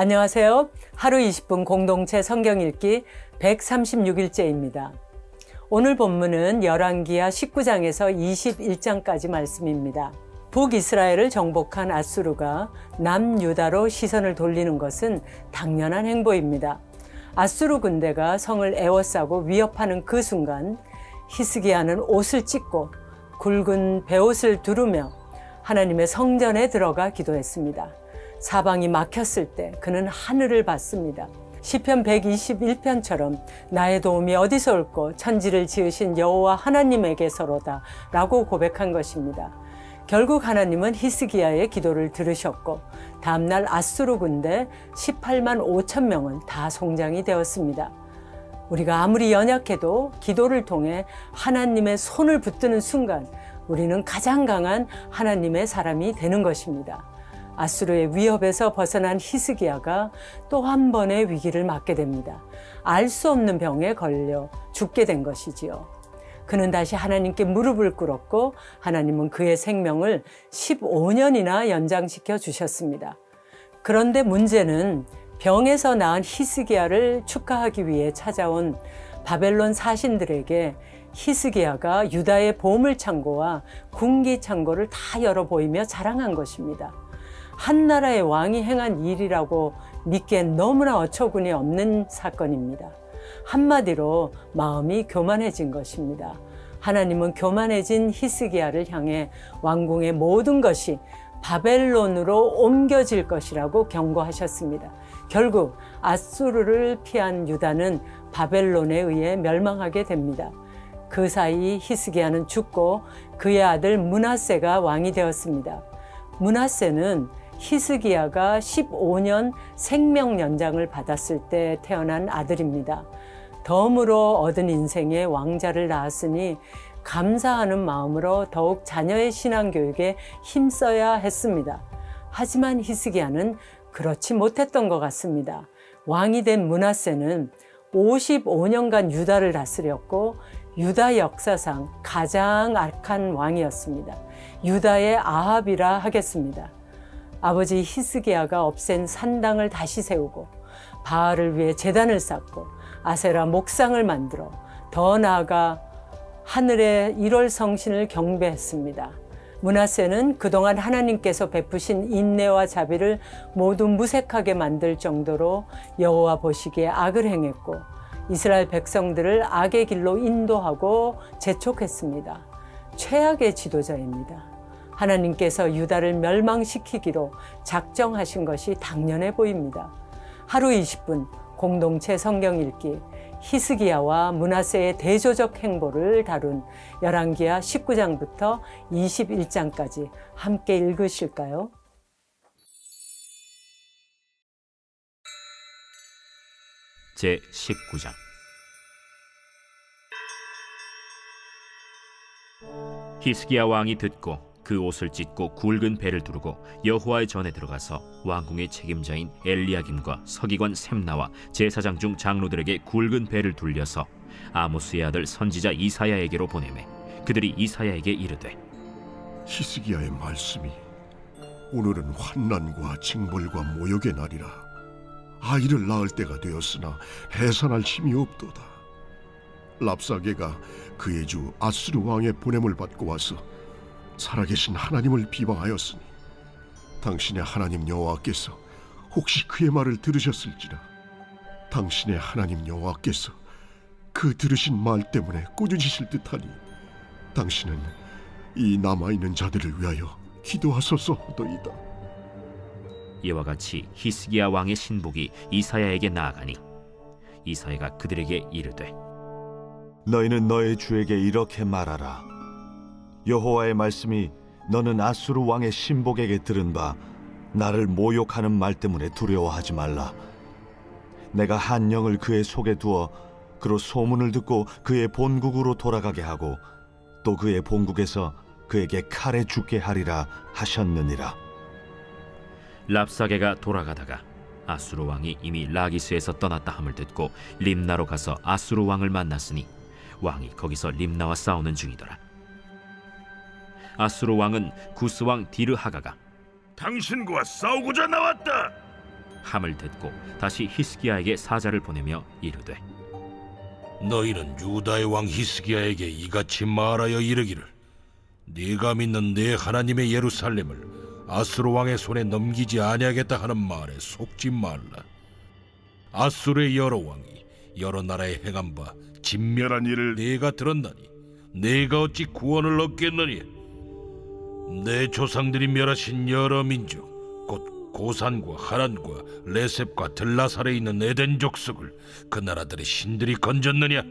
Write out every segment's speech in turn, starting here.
안녕하세요. 하루 20분 공동체 성경 읽기 136일째입니다. 오늘 본문은 열왕기하 19장에서 21장까지 말씀입니다. 북이스라엘을 정복한 아수르가 남유다로 시선을 돌리는 것은 당연한 행보입니다. 아수르 군대가 성을 에워싸고 위협하는 그 순간 히스기야는 옷을 찢고 굵은 베옷을 두르며 하나님의 성전에 들어가 기도했습니다. 사방이 막혔을 때 그는 하늘을 봤습니다. 시편 121편처럼 나의 도움이 어디서 올꼬 천지를 지으신 여호와 하나님에게서로다 라고 고백한 것입니다. 결국 하나님은 히스기야의 기도를 들으셨고 다음날 아수르 군대 18만 5천 명은 다 송장이 되었습니다. 우리가 아무리 연약해도 기도를 통해 하나님의 손을 붙드는 순간 우리는 가장 강한 하나님의 사람이 되는 것입니다. 아수르의 위협에서 벗어난 히스기야가 또 한 번의 위기를 맞게 됩니다. 알 수 없는 병에 걸려 죽게 된 것이지요. 그는 다시 하나님께 무릎을 꿇었고 하나님은 그의 생명을 15년이나 연장시켜 주셨습니다. 그런데 문제는 병에서 나은 히스기야를 축하하기 위해 찾아온 바벨론 사신들에게 히스기야가 유다의 보물창고와 군기창고를 다 열어 보이며 자랑한 것입니다. 한 나라의 왕이 행한 일이라고 믿기엔 너무나 어처구니 없는 사건입니다. 한마디로 마음이 교만해진 것입니다. 하나님은 교만해진 히스기야를 향해 왕궁의 모든 것이 바벨론으로 옮겨질 것이라고 경고하셨습니다. 결국 아수르를 피한 유다는 바벨론에 의해 멸망하게 됩니다. 그 사이 히스기야는 죽고 그의 아들 므낫세가 왕이 되었습니다. 므낫세는 히스기야가 15년 생명 연장을 받았을 때 태어난 아들입니다. 덤으로 얻은 인생에 왕자를 낳았으니 감사하는 마음으로 더욱 자녀의 신앙교육에 힘써야 했습니다. 하지만 히스기야는 그렇지 못했던 것 같습니다. 왕이 된 므낫세는 55년간 유다를 다스렸고 유다 역사상 가장 악한 왕이었습니다. 유다의 아합이라 하겠습니다. 아버지 히스기야가 없앤 산당을 다시 세우고 바알을 위해 제단을 쌓고 아세라 목상을 만들어 더 나아가 하늘의 1월 성신을 경배했습니다. 므낫세는 그동안 하나님께서 베푸신 인내와 자비를 모두 무색하게 만들 정도로 여호와 보시기에 악을 행했고 이스라엘 백성들을 악의 길로 인도하고 재촉했습니다. 최악의 지도자입니다. 하나님께서 유다를 멸망시키기로 작정하신 것이 당연해 보입니다. 하루 20분 공동체 성경 읽기 히스기야와 므낫세의 대조적 행보를 다룬 열왕기하 19장부터 21장까지 함께 읽으실까요? 제19장 히스기야 왕이 듣고 그 옷을 찢고 굵은 배를 두르고 여호와의 전에 들어가서 왕궁의 책임자인 엘리야김과 서기관 셈나와 제사장 중 장로들에게 굵은 배를 둘려서 아모스의 아들 선지자 이사야에게로 보내매 그들이 이사야에게 이르되 히스기야의 말씀이 오늘은 환난과 징벌과 모욕의 날이라 아이를 낳을 때가 되었으나 해산할 힘이 없도다. 랍사게가 그의 주 아수르 왕의 보냄을 받고 와서 살아계신 하나님을 비방하였으니 당신의 하나님 여호와께서 혹시 그의 말을 들으셨을지라. 당신의 하나님 여호와께서 그 들으신 말 때문에 꾸짖으실 듯하니 당신은 이 남아있는 자들을 위하여 기도하소서이다. 이와 같이 히스기야 왕의 신복이 이사야에게 나아가니 이사야가 그들에게 이르되 너희는 너의 주에게 이렇게 말하라. 여호와의 말씀이 너는 아수르 왕의 신복에게 들은 바 나를 모욕하는 말 때문에 두려워하지 말라. 내가 한 영을 그의 속에 두어 그로 소문을 듣고 그의 본국으로 돌아가게 하고 또 그의 본국에서 그에게 칼에 죽게 하리라 하셨느니라. 랍사게가 돌아가다가 아수르 왕이 이미 라기스에서 떠났다 함을 듣고 림나로 가서 아수르 왕을 만났으니 왕이 거기서 림나와 싸우는 중이더라. 아수르 왕은 구스 왕 디르하가가 당신과 싸우고자 나왔다. 함을 듣고 다시 히스기야에게 사자를 보내며 이르되 너희는 유다의 왕 히스기야에게 이같이 말하여 이르기를 네가 믿는 네 하나님의 예루살렘을 아수르 왕의 손에 넘기지 아니하겠다 하는 말에 속지 말라. 아수르의 여러 왕이 여러 나라에 행한 바 진멸한 일을 네가 들었나니 네가 어찌 구원을 얻겠느냐. 내 조상들이 멸하신 여러 민족 곧 고산과 하란과 레셉과 들라살에 있는 에덴 족속을 그 나라들의 신들이 건졌느냐.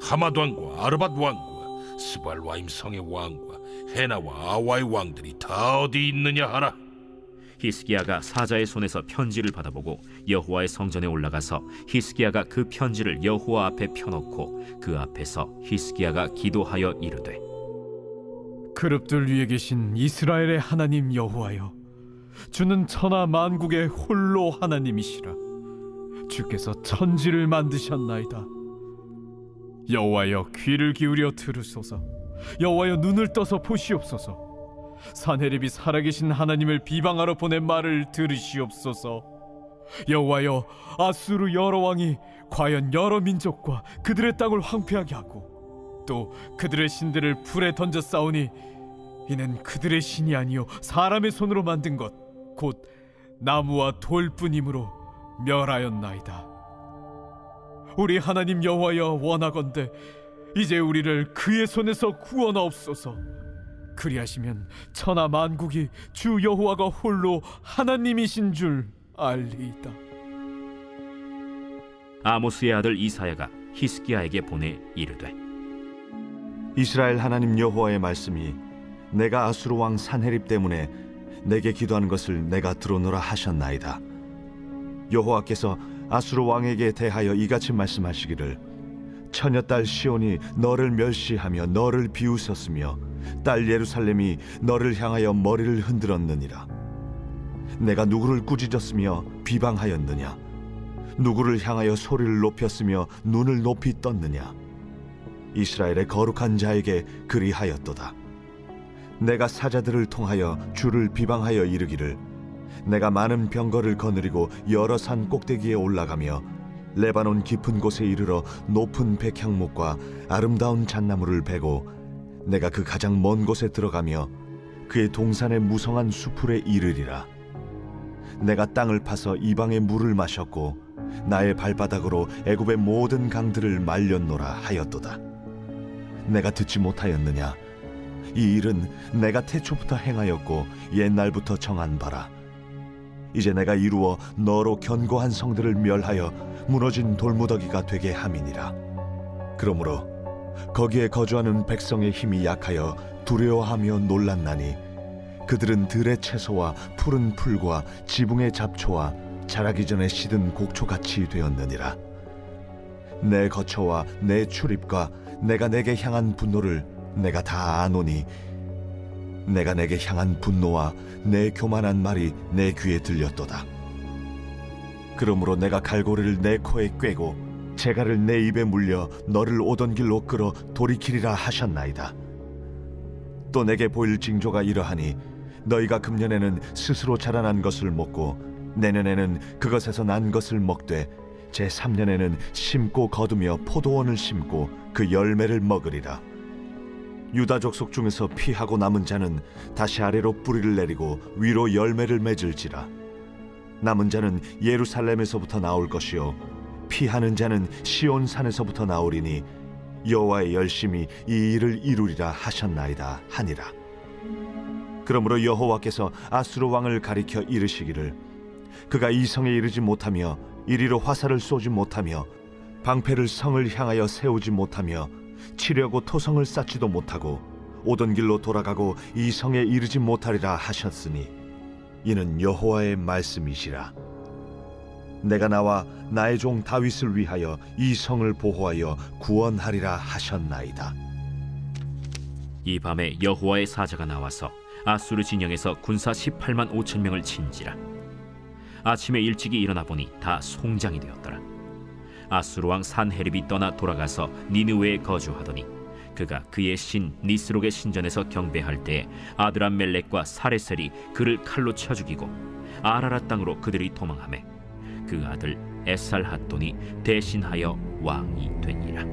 하맛 왕과 아르밧 왕과 스발와임 성의 왕과 헤나와 아와의 왕들이 다 어디 있느냐 하라. 히스기야가 사자의 손에서 편지를 받아보고 여호와의 성전에 올라가서 히스기야가 그 편지를 여호와 앞에 펴놓고 그 앞에서 히스기야가 기도하여 이르되 그룹들 위에 계신 이스라엘의 하나님 여호와여, 주는 천하 만국의 홀로 하나님이시라. 주께서 천지를 만드셨나이다. 여호와여, 귀를 기울여 들으소서. 여호와여, 눈을 떠서 보시옵소서. 산헤립이 살아계신 하나님을 비방하러 보낸 말을 들으시옵소서. 여호와여, 아수르 여러 왕이 과연 여러 민족과 그들의 땅을 황폐하게 하고 또 그들의 신들을 불에 던져 싸우니 이는 그들의 신이 아니요 사람의 손으로 만든 것 곧 나무와 돌뿐이므로 멸하였나이다. 우리 하나님 여호와여, 원하건대 이제 우리를 그의 손에서 구원하옵소서. 그리하시면 천하 만국이 주 여호와가 홀로 하나님이신 줄 알리이다. 아모스의 아들 이사야가 히스기야에게 보내 이르되 이스라엘 하나님 여호와의 말씀이 내가 아수르 왕 산헤립 때문에 내게 기도하는 것을 내가 들어노라 하셨나이다. 여호와께서 아수르 왕에게 대하여 이같이 말씀하시기를 처녀딸 시온이 너를 멸시하며 너를 비웃었으며 딸 예루살렘이 너를 향하여 머리를 흔들었느니라. 내가 누구를 꾸짖었으며 비방하였느냐? 누구를 향하여 소리를 높였으며 눈을 높이 떴느냐? 이스라엘의 거룩한 자에게 그리하였도다. 내가 사자들을 통하여 주를 비방하여 이르기를 내가 많은 병거를 거느리고 여러 산 꼭대기에 올라가며 레바논 깊은 곳에 이르러 높은 백향목과 아름다운 잣나무를 베고 내가 그 가장 먼 곳에 들어가며 그의 동산의 무성한 수풀에 이르리라. 내가 땅을 파서 이방의 물을 마셨고 나의 발바닥으로 애굽의 모든 강들을 말렸노라 하였도다. 내가 듣지 못하였느냐? 이 일은 내가 태초부터 행하였고 옛날부터 정한 바라. 이제 내가 이루어 너로 견고한 성들을 멸하여 무너진 돌무더기가 되게 함이니라. 그러므로 거기에 거주하는 백성의 힘이 약하여 두려워하며 놀랐나니 그들은 들의 채소와 푸른 풀과 지붕의 잡초와 자라기 전에 시든 곡초같이 되었느니라. 내 거처와 내 출입과 내가 내게 향한 분노를 내가 다 아노니 내가 내게 향한 분노와 내 교만한 말이 내 귀에 들렸도다. 그러므로 내가 갈고리를 내 코에 꿰고 재갈을 내 입에 물려 너를 오던 길로 끌어 돌이키리라 하셨나이다. 또 내게 보일 징조가 이러하니 너희가 금년에는 스스로 자라난 것을 먹고 내년에는 그것에서 난 것을 먹되 제3년에는 심고 거두며 포도원을 심고 그 열매를 먹으리라. 유다 족속 중에서 피하고 남은 자는 다시 아래로 뿌리를 내리고 위로 열매를 맺을지라. 남은 자는 예루살렘에서부터 나올 것이요 피하는 자는 시온 산에서부터 나오리니 여호와의 열심히 이 일을 이루리라 하셨나이다 하니라. 그러므로 여호와께서 아수르 왕을 가리켜 이르시기를 그가 이 성에 이르지 못하며 이리로 화살을 쏘지 못하며 방패를 성을 향하여 세우지 못하며 치려고 토성을 쌓지도 못하고 오던 길로 돌아가고 이 성에 이르지 못하리라 하셨으니 이는 여호와의 말씀이시라. 내가 나와 나의 종 다윗을 위하여 이 성을 보호하여 구원하리라 하셨나이다. 이 밤에 여호와의 사자가 나와서 아수르 진영에서 군사 18만 5천 명을 친지라. 아침에 일찍이 일어나 보니 다 송장이 되었더라. 아수르 왕 산헤립이 떠나 돌아가서 니느웨에 거주하더니 그가 그의 신 니스록의 신전에서 경배할 때에 아드람멜렉과 사레셀이 그를 칼로 쳐 죽이고 아라라 땅으로 그들이 도망하매 그 아들 에살핫돈이 대신하여 왕이 되니라.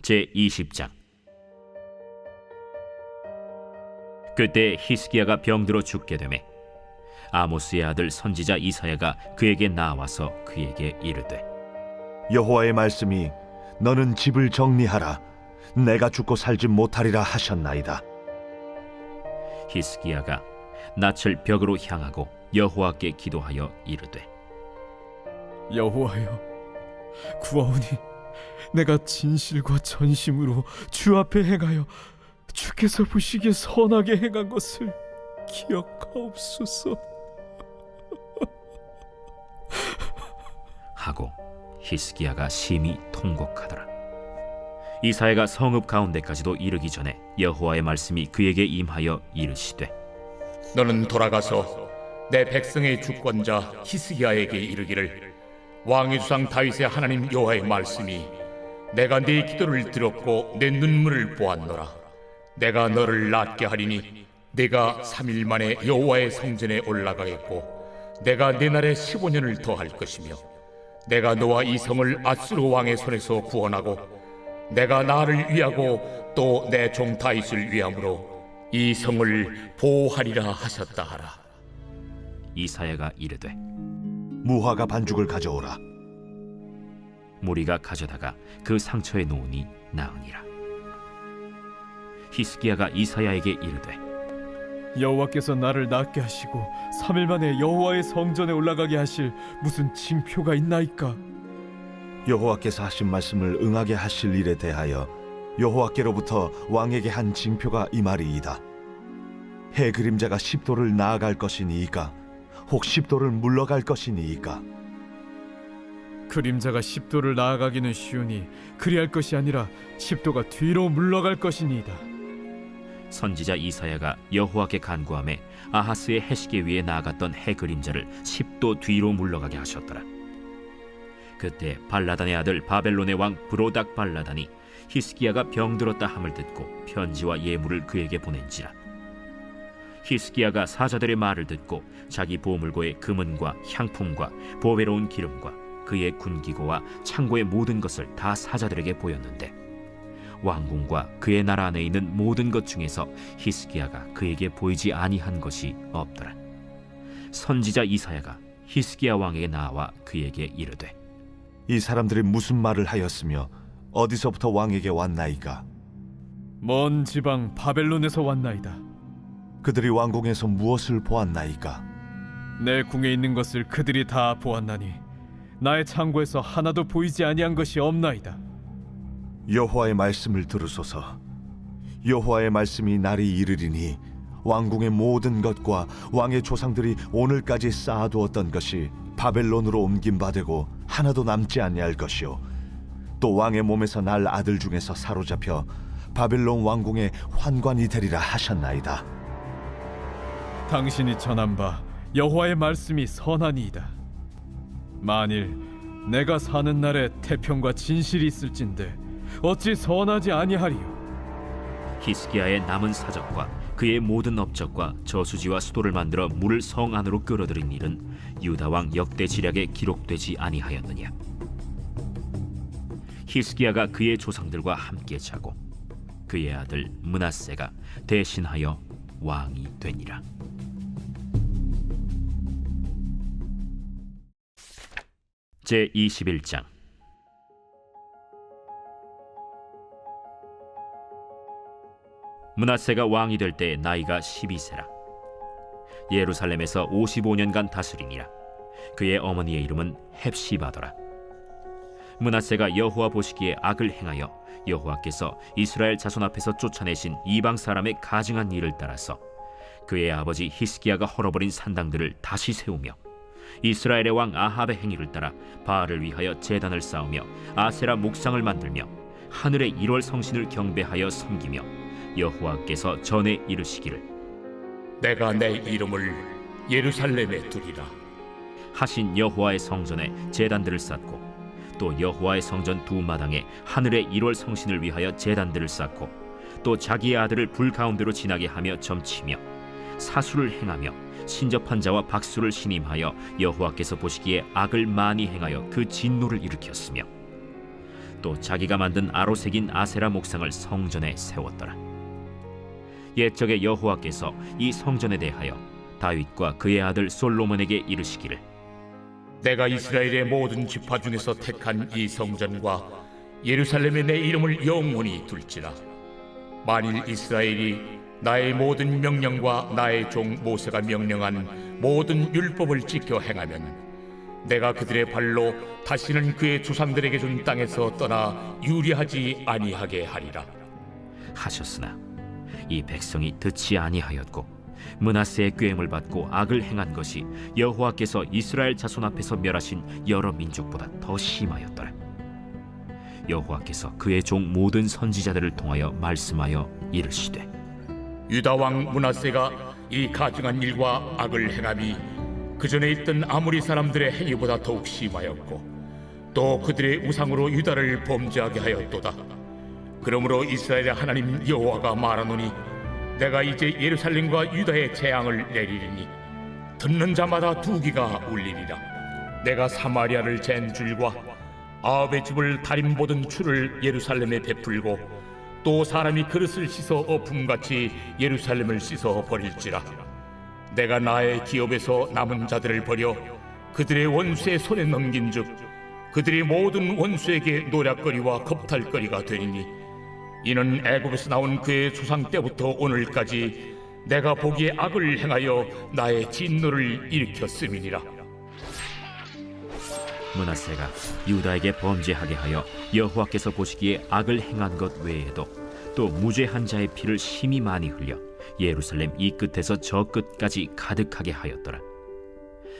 제20장. 그때 히스기야가 병들어 죽게 되매 아모스의 아들 선지자 이사야가 그에게 나와서 그에게 이르되 여호와의 말씀이 너는 집을 정리하라. 내가 죽고 살지 못하리라 하셨나이다. 히스기야가 낯을 벽으로 향하고 여호와께 기도하여 이르되 여호와여, 구하오니 내가 진실과 전심으로 주 앞에 행하여 주께서 보시기에 선하게 행한 것을 기억하옵소서. 하고 히스기야가 심히 통곡하더라. 이사야가 성읍 가운데까지도 이르기 전에 여호와의 말씀이 그에게 임하여 이르시되 너는 돌아가서 내 백성의 주권자 히스기야에게 이르기를 왕의 주상 다윗의 하나님 여호와의 말씀이 내가 네 기도를 들었고 내 눈물을 보았노라. 내가 너를 낫게 하리니 네가 3일 만에 여호와의 성전에 올라가겠고 내가 네 날에 15년을 더할 것이며 내가 너와 이 성을 아수르 왕의 손에서 구원하고 내가 나를 위하고 또 내 종 다윗을 위함으로 이 성을 보호하리라 하셨다 하라. 이사야가 이르되 무화과 반죽을 가져오라. 무리가 가져다가 그 상처에 놓으니 나으니라. 히스기야가 이사야에게 이르되 여호와께서 나를 낫게 하시고 3일 만에 여호와의 성전에 올라가게 하실 무슨 징표가 있나이까? 여호와께서 하신 말씀을 응하게 하실 일에 대하여 여호와께로부터 왕에게 한 징표가 이 말이이다. 해 그림자가 10도를 나아갈 것이니이까 혹 10도를 물러갈 것이니이까. 그림자가 10도를 나아가기는 쉬우니 그리할 것이 아니라 10도가 뒤로 물러갈 것이니이다. 선지자 이사야가 여호와께 간구하며 아하스의 해시계 위에 나아갔던 해 그림자를 10도 뒤로 물러가게 하셨더라. 그때 발라단의 아들 바벨론의 왕 브로닥 발라단이 히스기야가 병들었다 함을 듣고 편지와 예물을 그에게 보낸지라. 히스기야가 사자들의 말을 듣고 자기 보물고의 금은과 향품과 보배로운 기름과 그의 군기고와 창고의 모든 것을 다 사자들에게 보였는데 왕궁과 그의 나라 안에 있는 모든 것 중에서 히스기야가 그에게 보이지 아니한 것이 없더라. 선지자 이사야가 히스기야 왕에게 나와 그에게 이르되 이 사람들이 무슨 말을 하였으며 어디서부터 왕에게 왔나이까? 먼 지방 바벨론에서 왔나이다. 그들이 왕궁에서 무엇을 보았나이까? 내 궁에 있는 것을 그들이 다 보았나니 나의 창고에서 하나도 보이지 아니한 것이 없나이다. 여호와의 말씀을 들으소서. 여호와의 말씀이 날이 이르리니 왕궁의 모든 것과 왕의 조상들이 오늘까지 쌓아두었던 것이 바벨론으로 옮김받고 하나도 남지 아니할 것이요 또 왕의 몸에서 날 아들 중에서 사로잡혀 바벨론 왕궁의 환관이 되리라 하셨나이다. 당신이 전한 바 여호와의 말씀이 선하니이다. 만일 내가 사는 날에 태평과 진실이 있을진데 어찌 선하지 아니하리요? 히스기야의 남은 사적과 그의 모든 업적과 저수지와 수도를 만들어 물을 성 안으로 끌어들인 일은 유다 왕 역대 지략에 기록되지 아니하였느냐? 히스기야가 그의 조상들과 함께 자고 그의 아들 므낫세가 대신하여 왕이 되니라. 제21장. 므낫세가 왕이 될 때 나이가 12세라. 예루살렘에서 55년간 다스리니라. 그의 어머니의 이름은 헵시바더라. 므낫세가 여호와 보시기에 악을 행하여 여호와께서 이스라엘 자손 앞에서 쫓아내신 이방 사람의 가증한 일을 따라서 그의 아버지 히스기야가 헐어버린 산당들을 다시 세우며 이스라엘의 왕 아합의 행위를 따라 바알을 위하여 제단을 쌓으며 아세라 목상을 만들며 하늘의 1월 성신을 경배하여 섬기며 여호와께서 전에 이르시기를 내가 내 이름을 예루살렘에 두리라. 하신 여호와의 성전에 제단들을 쌓고 또 여호와의 성전 두 마당에 하늘의 1월 성신을 위하여 제단들을 쌓고 또 자기의 아들을 불 가운데로 지나게 하며 점치며 사수를 행하며 신접한 자와 박수를 신임하여 여호와께서 보시기에 악을 많이 행하여 그 진노를 일으켰으며 또 자기가 만든 아로 새긴 아세라 목상을 성전에 세웠더라. 옛적에 여호와께서 이 성전에 대하여 다윗과 그의 아들 솔로몬에게 이르시기를 내가 이스라엘의 모든 지파 중에서 택한 이 성전과 예루살렘에 내 이름을 영원히 둘지라. 만일 이스라엘이 나의 모든 명령과 나의 종 모세가 명령한 모든 율법을 지켜 행하면 내가 그들의 발로 다시는 그의 조상들에게 준 땅에서 떠나 유리하지 아니하게 하리라 하셨으나 이 백성이 듣지 아니하였고 므낫세의 꾀임을 받고 악을 행한 것이 여호와께서 이스라엘 자손 앞에서 멸하신 여러 민족보다 더 심하였더라. 여호와께서 그의 종 모든 선지자들을 통하여 말씀하여 이르시되 유다 왕 므낫세가 이 가증한 일과 악을 행함이 그 전에 있던 아모리 사람들의 행위보다 더욱 심하였고 또 그들의 우상으로 유다를 범죄하게 하였도다. 그러므로 이스라엘의 하나님 여호와가 말하노니 내가 이제 예루살렘과 유다의 재앙을 내리리니 듣는 자마다 두기가 울리리라. 내가 사마리아를 잰 줄과 아합의 집을 다림 보던 추를 예루살렘에 베풀고 또 사람이 그릇을 씻어 어품같이 예루살렘을 씻어 버릴지라. 내가 나의 기업에서 남은 자들을 버려 그들의 원수의 손에 넘긴즉 그들이 모든 원수에게 노략거리와 겁탈거리가 되리니 이는 애굽에서 나온 그의 조상 때부터 오늘까지 내가 보기에 악을 행하여 나의 진노를 일으켰음이니라. 므낫세가 유다에게 범죄하게 하여 여호와께서 보시기에 악을 행한 것 외에도 또 무죄한 자의 피를 심히 많이 흘려 예루살렘 이 끝에서 저 끝까지 가득하게 하였더라.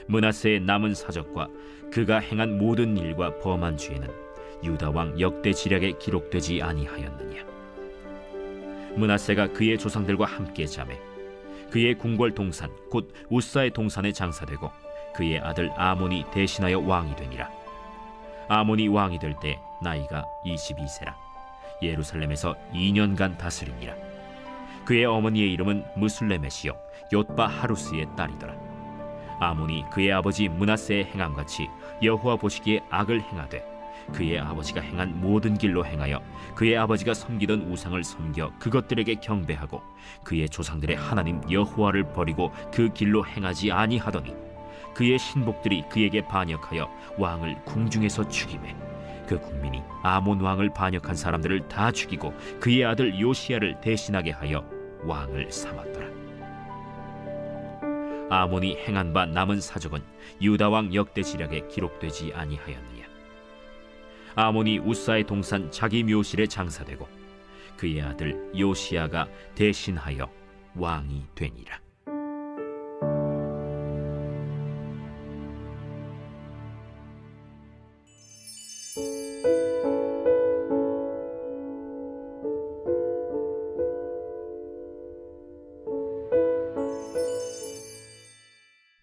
므낫세의 남은 사적과 그가 행한 모든 일과 범한 죄는 유다 왕 역대 지략에 기록되지 아니하였느냐. 므낫세가 그의 조상들과 함께 자매 그의 궁궐 동산 곧 우사의 동산에 장사되고 그의 아들 아몬이 대신하여 왕이 되니라. 아몬이 왕이 될 때 나이가 22세라. 예루살렘에서 2년간 다스리니라. 그의 어머니의 이름은 무술레메시요 옅바 하루스의 딸이더라. 아몬이 그의 아버지 므낫세의 행함같이 여호와 보시기에 악을 행하되 그의 아버지가 행한 모든 길로 행하여 그의 아버지가 섬기던 우상을 섬겨 그것들에게 경배하고 그의 조상들의 하나님 여호와를 버리고 그 길로 행하지 아니하더니 그의 신복들이 그에게 반역하여 왕을 궁중에서 죽이매 그 국민이 아몬 왕을 반역한 사람들을 다 죽이고 그의 아들 요시야를 대신하게 하여 왕을 삼았더라. 아몬이 행한 바 남은 사적은 유다 왕 역대 지략에 기록되지 아니하였느냐. 아몬이 우사의 동산 자기 묘실에 장사되고 그의 아들 요시야가 대신하여 왕이 되니라.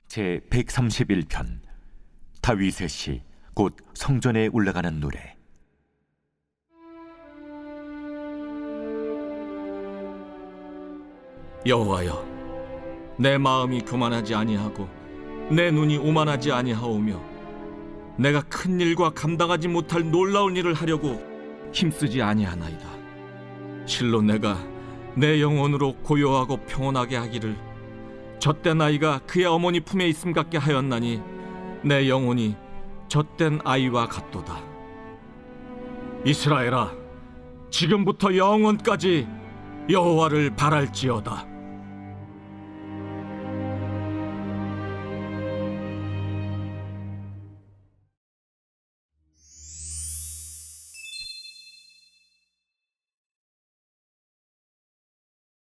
제 131편 다윗의 시 곧 성전에 올라가는 노래. 여호와여, 내 마음이 교만하지 아니하고 내 눈이 오만하지 아니하오며 내가 큰 일과 감당하지 못할 놀라운 일을 하려고 힘쓰지 아니하나이다. 실로 내가 내 영혼으로 고요하고 평온하게 하기를 젖된 아이가 그의 어머니 품에 있음 같게 하였나니 내 영혼이 젖된 아이와 같도다. 이스라엘아, 지금부터 영원까지 여호와를 바랄지어다.